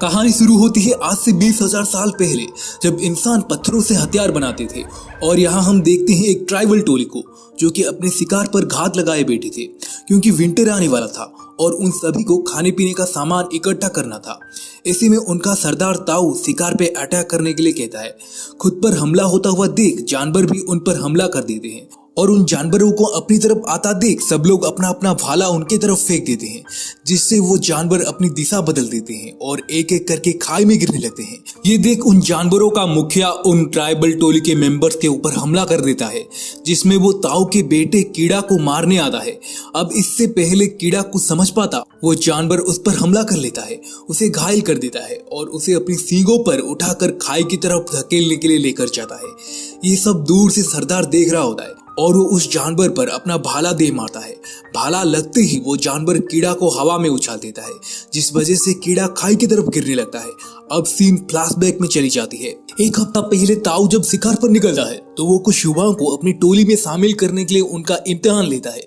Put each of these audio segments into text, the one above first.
कहानी शुरू होती है आज से 20,000 साल पहले, जब इंसान पत्थरों से हथियार बनाते थे। और यहाँ हम देखते हैं एक ट्राइबल टोली को जो कि अपने शिकार पर घात लगाए बैठे थे, क्योंकि विंटर आने वाला था और उन सभी को खाने पीने का सामान इकट्ठा करना था। ऐसे में उनका सरदार ताऊ शिकार पे अटैक करने के लिए कहता है। खुद पर हमला होता हुआ देख जानवर भी उन पर हमला कर देते हैं और उन जानवरों को अपनी तरफ आता देख सब लोग अपना अपना भाला उनके तरफ फेंक देते हैं, जिससे वो जानवर अपनी दिशा बदल देते हैं और एक एक करके खाई में गिरने लगते हैं। ये देख उन जानवरों का मुखिया उन ट्राइबल टोली के मेंबर्स के ऊपर हमला कर देता है, जिसमें वो ताऊ के बेटे कीड़ा को मारने आता है। अब इससे पहले कीड़ा कुछ समझ पाता, वो जानवर उस पर हमला कर लेता है, उसे घायल कर देता है और उसे अपनी सींगों पर उठाकर खाई की तरफ धकेलने के लिए लेकर जाता है। ये सब दूर से सरदार देख रहा होता है और वो उस जानवर पर अपना भाला दे मारता है। भाला लगते ही वो जानवर कीड़ा को हवा में उछाल देता है, जिस वजह से कीड़ा खाई की तरफ गिरने लगता है। अब सीन फ्लैशबैक में चली जाती है। एक हफ्ता पहले ताऊ जब शिकार पर निकलता है तो वो कुछ युवाओं को अपनी टोली में शामिल करने के लिए उनका इम्तिहान लेता है,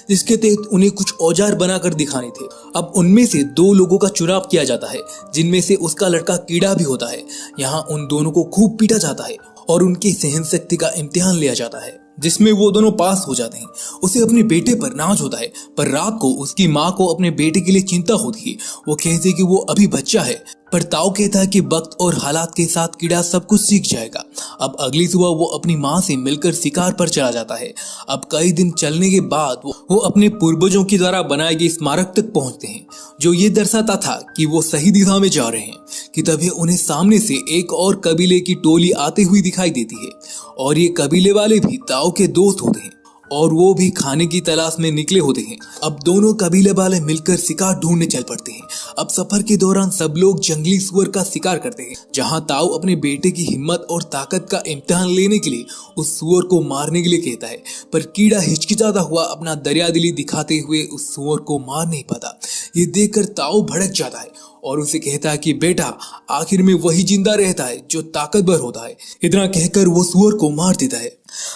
जिसके तहत उन्हें कुछ औजार बनाकर दिखाने थे। अब उनमें से 2 लोगों का चुनाव किया जाता है, जिनमें से उसका लड़का कीड़ा भी होता है। यहाँ उन दोनों को खूब पीटा जाता है और उनकी सहन शक्ति का इम्तिहान लिया जाता है, जिसमें वो दोनों पास हो जाते हैं। उसे अपने बेटे पर नाज होता है, पर रात को उसकी माँ को अपने बेटे के लिए चिंता होती है। वो कहते हैं कि वो अभी बच्चा है, पर ताऊ कहता है कि वक्त और हालात के साथ कीड़ा सब कुछ सीख जाएगा। अब अगली सुबह वो अपनी माँ से मिलकर शिकार पर चला जाता है। अब कई दिन चलने के बाद वो अपने पूर्वजों के द्वारा बनाए गए स्मारक तक पहुंचते हैं, जो ये दर्शाता था कि वो सही दिशा में जा रहे हैं। कि तभी उन्हें सामने से एक और कबीले की टोली आते हुई दिखाई देती है और ये कबीले वाले भी ताऊ के दोस्त होते हैं और वो भी खाने की तलाश में निकले होते हैं। अब दोनों कबीले वाले मिलकर शिकार ढूंढने चल पड़ते हैं। अब सफर के दौरान सब लोग जंगली सुअर का शिकार करते हैं, जहां ताऊ अपने बेटे की हिम्मत और ताकत का इम्तिहान लेने के लिए उस सुअर को मारने के लिए कहता है, पर कीड़ा हिचकिचाता हुआ अपना दरियादिली दिखाते हुए उस सुअर को मार नहीं पाता। ये देखकर ताऊ भड़क जाता है और उसे कहता है कि बेटा, आखिर में वही जिंदा रहता है जो ताकतवर होता है। इतना कहकर वो सुअर को मार देता है।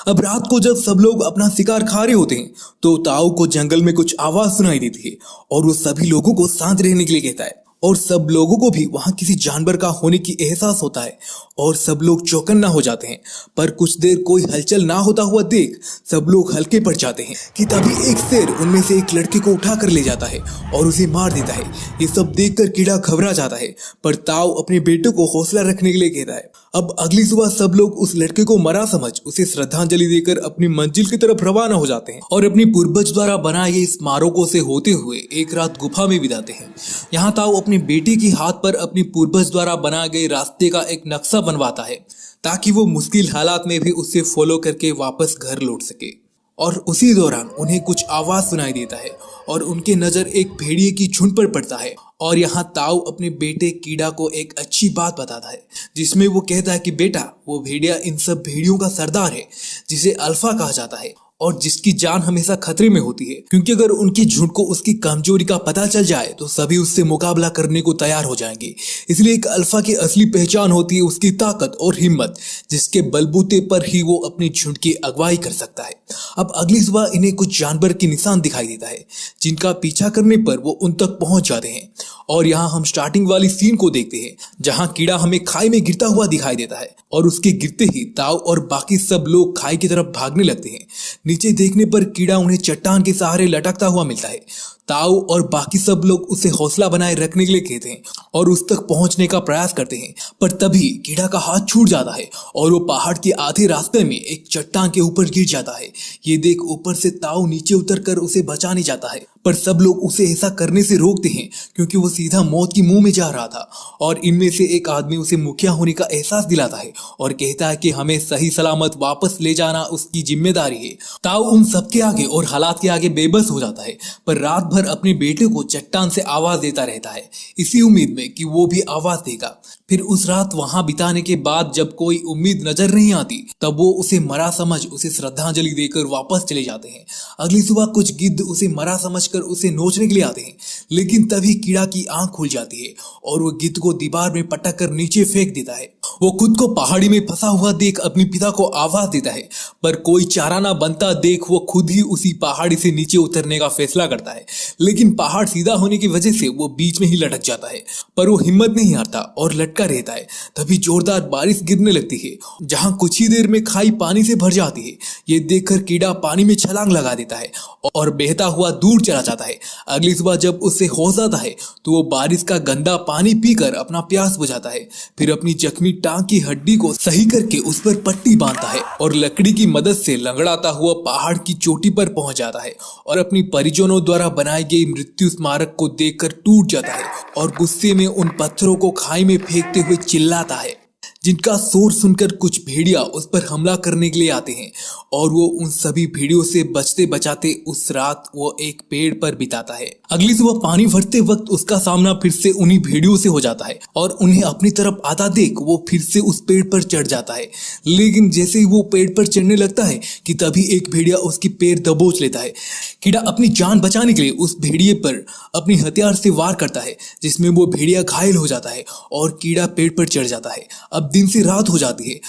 अब रात को जब सब लोग अपना शिकार खा रहे होते हैं तो ताऊ को जंगल में कुछ आवाज सुनाई देती है और वो सभी लोगों को शांत रहने के लिए कहता है और सब लोगों को भी वहां किसी जानवर का होने की एहसास होता है और सब लोग चौकन्ना हो जाते हैं। पर कुछ देर कोई हलचल ना होता हुआ देख सब लोग हल्के पड़ जाते हैं कि तभी एक शेर उनमें से एक लड़के को उठा कर ले जाता है और उसे मार देता है। ये सब देखकर कीड़ा घबरा जाता है, पर ताऊ अपने बेटे को हौसला रखने के लिए कहता है। अब अगली सुबह सब लोग उस लड़के को मरा समझ उसे श्रद्धांजलि देकर अपनी मंजिल की तरफ रवाना हो जाते हैं और अपनी पूर्वज द्वारा बनाए गए स्मारकों से होते हुए एक रात गुफा में बिताते हैं। यहाँ ताऊ अपने बेटे के हाथ पर अपनी पूर्वज द्वारा बनाए गए रास्ते का एक नक्शा बनवाता है, ताकि वो मुश्किल हालात में भी उससे फॉलो करके वापस घर लौट सके। और उसी दौरान उन्हें कुछ आवाज सुनाई देता है और उनके नजर एक भेड़िए की झुंड पर पड़ता है। और यहाँ ताऊ अपने बेटे कीड़ा को एक अच्छी बात बताता है, जिसमें वो कहता है कि बेटा, वो भेड़िया इन सब भेड़ियों का सरदार है, जिसे अल्फा कहा जाता है और जिसकी जान हमेशा खतरे में होती है, क्योंकि अगर उनकी झुंड को उसकी कमजोरी का पता चल जाए तो सभी उससे मुकाबला करने को तैयार हो जाएंगे। इसलिए एक अल्फा की असली पहचान होती है उसकी ताकत और हिम्मत, जिसके बलबूते पर ही वो अपनी झुंड की अगुवाई कर सकता है। अब अगली सुबह इन्हें कुछ जानवर के निशान दिखाई देता है, जिनका पीछा करने पर वो उन तक पहुंच जाते हैं। और यहाँ हम स्टार्टिंग वाली सीन को देखते हैं, जहाँ कीड़ा हमें खाई में गिरता हुआ दिखाई देता है और उसके गिरते ही ताऊ और बाकी सब लोग खाई की तरफ भागने लगते हैं। नीचे देखने पर कीड़ा उन्हें चट्टान के सहारे लटकता हुआ मिलता है। ताऊ और बाकी सब लोग उसे हौसला बनाए रखने के लिए कहते हैं और उस तक पहुंचने का प्रयास करते हैं, पर तभी कीड़ा का हाथ छूट जाता है और वो पहाड़ के आधे रास्ते में एक चट्टान के ऊपर गिर जाता है। ये देख ऊपर से ताऊ नीचे उतरकर उसे बचाने जाता है, पर सब लोग उसे ऐसा करने से रोकते हैं क्योंकि वो सीधा मौत की मुंह में जा रहा था। और इनमें से एक आदमी उसे मुखिया होने का एहसास दिलाता है और कहता है कि हमें सही सलामत वापस ले जाना उसकी जिम्मेदारी है। ताऊ उन सबके आगे और हालात के आगे बेबस हो जाता है, पर रात भर अपने बेटे को चट्टान से आवाज देता रहता है, इसी उम्मीद में कि वो भी आवाज देगा। फिर उस रात वहां बिताने के बाद जब कोई उम्मीद नजर नहीं आती तब वो उसे मरा समझ उसे श्रद्धांजलि देकर वापस चले जाते हैं। अगली सुबह कुछ गिद्ध उसे मरा समझकर उसे नोचने के लिए आते हैं, लेकिन तभी कीड़ा की आंख खुल जाती है और वो गिद्ध को दीवार में पटक कर नीचे फेंक देता है। वो खुद को पहाड़ी में फंसा हुआ देख अपने पिता को आवाज देता है, पर कोई चारा ना बनता देख वो खुद ही उसी पहाड़ी से नीचे उतरने का फैसला करता है। लेकिन पहाड़ सीधा होने की वजह से वो बीच में ही लटक जाता है, पर वो हिम्मत नहीं हारता और लटका रहता है। तभी जोरदार बारिश गिरने लगती है, जहां कुछ ही देर में खाई पानी से भर जाती है। ये देखकर कीड़ा पानी में छलांग लगा देता है और बहता हुआ दूर चला जाता है। अगली सुबह जब उससे होश आता है तो वो बारिश का गंदा पानी पीकर अपना प्यास बुझाता है। फिर अपनी जख्मी टांग की हड्डी को सही करके उस पर पट्टी बांधता है और लकड़ी की मदद से लंगड़ाता हुआ पहाड़ की चोटी पर पहुंच जाता है और अपनी परिजनों द्वारा बनाई गई मृत्यु स्मारक को देखकर टूट जाता है और गुस्से में उन पत्थरों को खाई में फेंकते हुए चिल्लाता है, जिनका शोर सुनकर कुछ भेड़िया उस पर हमला करने के लिए आते हैं और वो उन सभी भेड़ियों से बचते बचाते उस रात वो एक पेड़ पर बिताता है। अगली सुबह पानी भरते वक्त उसका सामना फिर से उन्हीं भेड़ियों से हो जाता है और उन्हें अपनी तरफ आता देख वो फिर से उस पेड़ पर चढ़ जाता है। लेकिन जैसे ही वो पेड़ पर चढ़ने लगता है कि तभी एक भेड़िया उसकी पैर दबोच लेता है। कीड़ा अपनी जान बचाने के लिए उस भेड़िए पर अपनी हथियार से वार करता है, जिसमें वो भेड़िया घायल हो जाता है और कीड़ा पेड़ पर चढ़ जाता है। अब दिन से रात हो जाती है,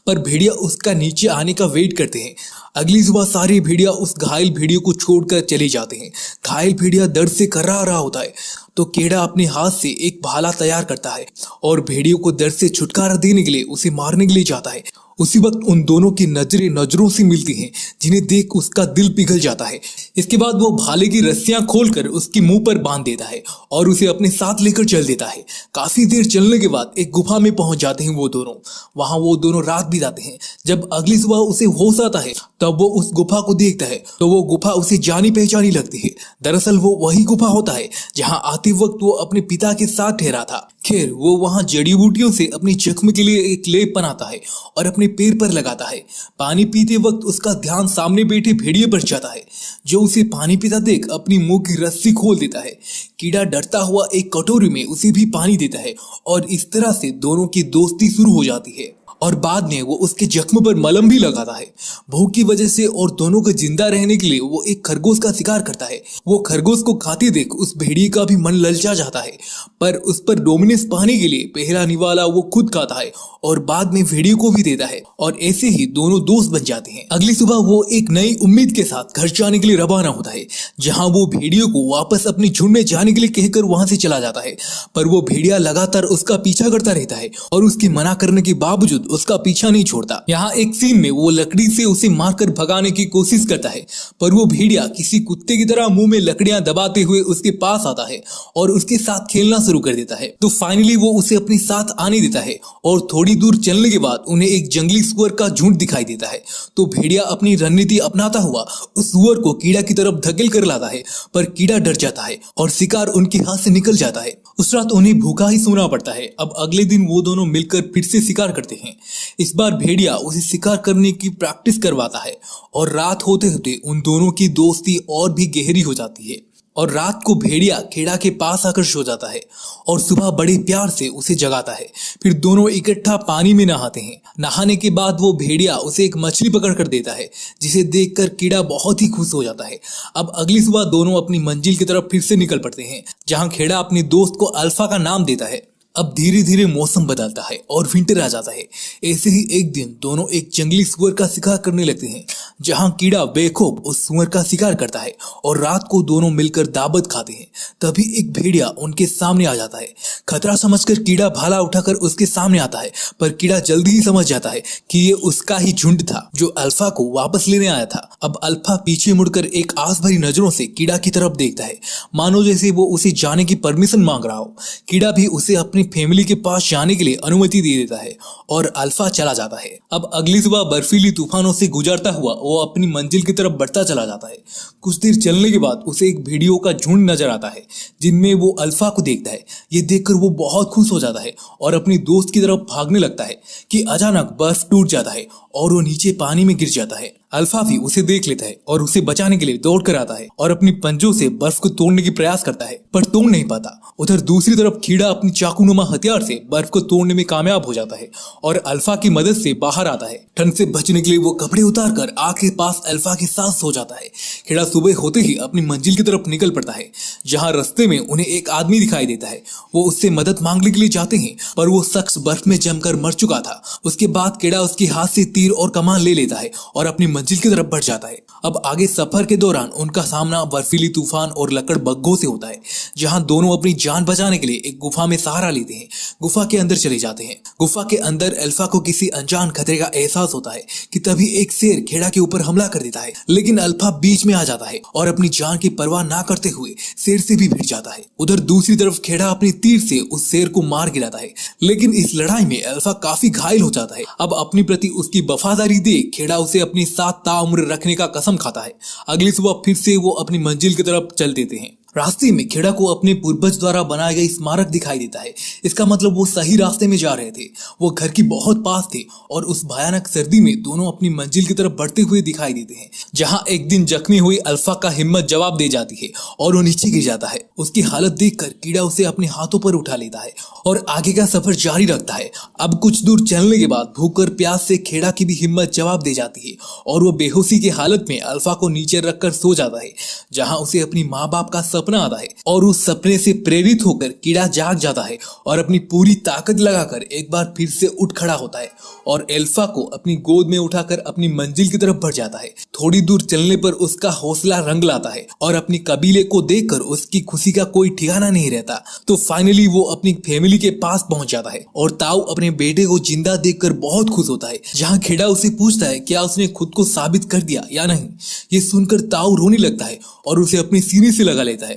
पर भेड़िया उसका नीचे आने का वेट करते हैं। अगली सुबह सारे भेड़िया उस घायल भेड़ियों को छोड़कर चले जाते हैं। घायल भेड़िया दर्द से कर्रा रहा होता है तो कीड़ा अपने हाथ से एक भाला तैयार करता है और भेड़ियों को दर्द से छुटकारा देने के लिए उसे मारने के लिए जाता है। उसी वक्त उन दोनों की नजरें नजरों से मिलती हैं, जिन्हें देख उसका दिल पिघल जाता है। इसके बाद वो भाले की रस्सियां खोलकर उसके मुंह पर बांध देता है और उसे अपने साथ लेकर चल देता है। काफी देर चलने के बाद एक गुफा में पहुंच जाते हैं वो दोनों। वहां वो दोनों रात बिताते हैं। जब अगली सुबह उसे होश आता है तब वो उस गुफा को देखता है तो वो गुफा उसे जानी पहचानी लगती है। दरअसल वो वही गुफा होता है जहाँ आते वक्त वो अपने पिता के साथ ठहरा था। खैर वो वहां जड़ी बूटियों से अपनी जख्म के लिए एक लेप बनाता है और अपने पैर पर लगाता है। पानी पीते वक्त उसका ध्यान सामने बैठे भेड़िए पर जाता है, जो उसे पानी पीता देख अपनी मुंह की रस्सी खोल देता है। कीड़ा डरता हुआ एक कटोरी में उसे भी पानी देता है और इस तरह से दोनों की दोस्ती शुरू हो जाती है और बाद में वो उसके जख्म पर मलम भी लगाता है। भूख की वजह से और दोनों को जिंदा रहने के लिए वो एक खरगोश का शिकार करता है। वो खरगोश को खाते देख उस भेड़िए का भी मन ललचा जाता है, पर उस पर डोमिनेंस पाने के लिए पहला निवाला वो खुद खाता है और बाद में भेड़िए को भी देता है और ऐसे ही दोनों दोस्त बन जाते हैं। अगली सुबह वो एक नई उम्मीद के साथ घर जाने के लिए रवाना होता है, जहाँ वो भेड़ियों को वापस अपनी झुंड में जाने के लिए कहकर वहां से चला जाता है। पर वो भेड़िया लगातार उसका पीछा करता रहता है और उसकी मना करने के बावजूद उसका पीछा नहीं छोड़ता। यहाँ एक सीन में वो लकड़ी से उसे मारकर भगाने की कोशिश करता है, पर वो भेड़िया किसी कुत्ते की तरह मुंह में लकड़ियां दबाते हुए उसके पास आता है और उसके साथ खेलना शुरू कर देता है। तो फाइनली वो उसे अपने साथ आने देता है और थोड़ी दूर चलने के बाद उन्हें एक जंगली सुअर का झुंड दिखाई देता है। तो भेड़िया अपनी रणनीति अपनाता हुआ उस सुअर को कीड़ा की तरफ धकेल कर लाता है, पर कीड़ा डर जाता है और शिकार उनके हाथ से निकल जाता है। उस रात उन्हें भूखा ही सोना पड़ता है। अब अगले दिन वो दोनों मिलकर फिर से शिकार करते हैं। इस बार भेड़िया उसे शिकार करने की प्रैक्टिस करवाता है और रात होते होते उन दोनों की दोस्ती और भी गहरी हो जाती है और रात को भेड़िया कीड़ा के पास आकर सो जाता है और सुबह बड़े प्यार से उसे जगाता है। फिर दोनों इकट्ठा पानी में नहाते हैं। नहाने के बाद वो भेड़िया उसे एक मछली पकड़ कर देता है, जिसे देखकर कीड़ा बहुत ही खुश हो जाता है। अब अगली सुबह दोनों अपनी मंजिल की तरफ फिर से निकल पड़ते हैं, जहाँ कीड़ा अपने दोस्त को अल्फा का नाम देता है। अब धीरे धीरे मौसम बदलता है और विंटर आ जाता है। ऐसे ही एक दिन दोनों एक जंगली सुअर का शिकार करने लगते हैं, जहां कीड़ा बेखौफ उस सुअर का शिकार करता है और रात को दोनों मिलकर दावत खाते हैं। तभी एक भेड़िया उनके सामने आ जाता है। खतरा समझकर कीड़ा भाला उठाकर उसके सामने आता है, पर कीड़ा जल्दी ही समझ जाता है कि ये उसका ही झुंड था जो अल्फा को वापस लेने आया था। अब अल्फा पीछे मुड़कर एक आस भरी नजरों से कीड़ा की तरफ देखता है, मानो जैसे वो उसे जाने की परमिशन मांग रहा हो। कीड़ा भी उसे अपनी फैमिली के पास जाने के लिए अनुमति दे देता है और अल्फा चला जाता है। अब अगली सुबह बर्फीली तूफानों से गुजरता हुआ वो अपनी मंजिल की तरफ बढ़ता चला जाता है। कुछ देर चलने के बाद उसे एक भेड़ियों का झुंड नजर आता है, जिनमें वो अल्फा को देखता है। ये देखकर वो बहुत खुश हो जाता है और अपनी दोस्त की तरफ भागने लगता है कि अचानक बर्फ टूट जाता है और वो नीचे पानी में गिर जाता है। अल्फा भी उसे देख लेता है और उसे बचाने के लिए दौड़ कर आता है और अपनी पंजों से बर्फ को तोड़ने की प्रयास करता है, पर तोड़ नहीं पाता। उधर दूसरी तरफ कीड़ा अपनी चाकूनुमा हथियार से बर्फ को तोड़ने में कामयाब हो जाता है और अल्फा की मदद से बाहर आता है। ठंड से बचने के लिए वो कपड़े उतार कर आग के पास अल्फा के साथ सो जाता है। कीड़ा सुबह होते ही अपनी मंजिल की तरफ निकल पड़ता है, जहाँ रास्ते में उन्हें एक आदमी दिखाई देता है। वो उससे मदद मांगने के लिए जाते हैं, पर वो शख्स बर्फ में जमकर मर चुका था। उसके बाद कीड़ा उसके हाथ से तीर और कमान ले लेता है और अपनी मंजिल की तरफ बढ़ जाता है। अब आगे सफर के दौरान उनका सामना बर्फीली तूफान और लकड़ बग्घों से होता है, जहां दोनों अपनी जान बचाने के लिए एक गुफा में सहारा लेते हैं। गुफा के अंदर चले जाते हैं। गुफा के अंदर अल्फा को किसी अनजान खतरे का एहसास होता है कि तभी एक शेर खेड़ा के ऊपर हमला कर देता है, लेकिन अल्फा बीच में आ जाता है और अपनी जान की परवाह ना करते हुए शेर से भी भिड़ जाता है। उधर दूसरी तरफ खेड़ा अपनी तीर से उस शेर को मार गिराता है, लेकिन इस लड़ाई में अल्फा काफी घायल हो जाता है। अब अपनी प्रति उसकी वफादारी देख खेड़ा उसे अपनी साथ ताउम्र रखने का कसम खाता है। अगली सुबह फिर से वो अपनी मंजिल की तरफ चल देते हैं। रास्ते में खेड़ा को अपने पूर्वज द्वारा बनाए गए स्मारक दिखाई देता है। इसका मतलब वो सही रास्ते में जा रहे थे। वो घर की बहुत पास थे और उस भयानक सर्दी में दोनों अपनी मंजिल की तरफ बढ़ते हुए दिखाई देते हैं, जहां एक दिन जख्मी हुई अल्फा का हिम्मत जवाब दे जाती है और वो नीचे गिर जाता है। उसकी हालत देखकर कीड़ा उसे अपने हाथों पर उठा लेता है और आगे का सफर जारी रखता है। अब कुछ दूर चलने के बाद भूख और प्यास से खेड़ा की भी हिम्मत जवाब दे जाती है और वो बेहोशी की हालत में अल्फा को नीचे रखकर सो जाता है, जहां उसे अपनी माँ बाप का सपना आता है और उस सपने से प्रेरित होकर कीड़ा जाग जाता है और अपनी पूरी ताकत लगाकर एक बार फिर से उठ खड़ा होता है और अल्फा को अपनी गोद में उठाकर अपनी मंजिल की तरफ बढ़ जाता है। थोड़ी दूर चलने पर उसका हौसला रंग लाता है और अपनी कबीले को देखकर उसकी खुशी का कोई ठिकाना नहीं रहता। तो फाइनली वो अपनी फैमिली के पास पहुंच जाता है और ताऊ अपने बेटे को जिंदा देखकर बहुत खुश होता है, जहां खेड़ा उसे पूछता है क्या उसने खुद को साबित कर दिया या नहीं। ये सुनकर ताऊ रोने लगता है और उसे अपने सीने से लगा लेता है।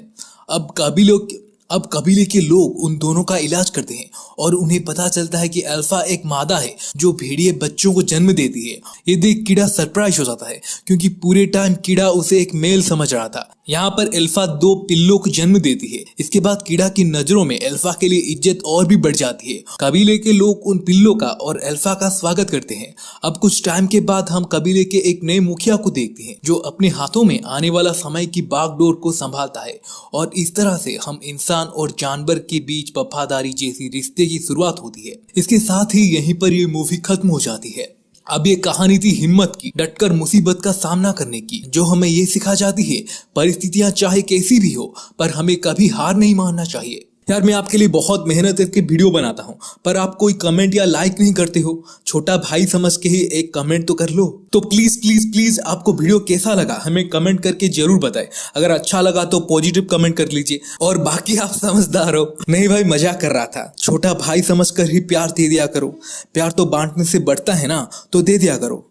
अब कबीले के लोग उन दोनों का इलाज करते हैं और उन्हें पता चलता है कि अल्फा एक मादा है जो भेड़िए बच्चों को जन्म देती है। ये देख कीड़ा सरप्राइज हो जाता है, क्योंकि पूरे टाइम कीड़ा उसे एक मेल समझ रहा था। यहाँ पर अल्फा 2 पिल्लों को जन्म देती है। इसके बाद कीड़ा की नजरों में अल्फा के लिए इज्जत और भी बढ़ जाती है। कबीले के लोग उन पिल्लों का और अल्फा का स्वागत करते हैं। अब कुछ टाइम के बाद हम कबीले के एक नए मुखिया को देखते हैं, जो अपने हाथों में आने वाला समय की बागडोर को संभालता है और इस तरह से हम इंसान और जानवर के बीच वफादारी जैसी रिश्ते की शुरुआत होती है। इसके साथ ही यहीं पर ये मूवी खत्म हो जाती है। अब ये कहानी थी हिम्मत की, डटकर मुसीबत का सामना करने की, जो हमें ये सिखा जाती है परिस्थितियां चाहे कैसी भी हो पर हमें कभी हार नहीं मानना चाहिए। यार मैं आपके लिए बहुत मेहनत करके वीडियो बनाता हूँ, पर आप कोई कमेंट या लाइक नहीं करते हो। छोटा भाई समझ के ही एक कमेंट तो कर लो। तो प्लीज प्लीज प्लीज आपको वीडियो कैसा लगा हमें कमेंट करके जरूर बताएं। अगर अच्छा लगा तो पॉजिटिव कमेंट कर लीजिए और बाकी आप समझदार हो। नहीं भाई मजाक कर रहा था। छोटा भाई समझकर ही प्यार दे दिया करो। प्यार तो बांटने से बढ़ता है ना, तो दे दिया करो।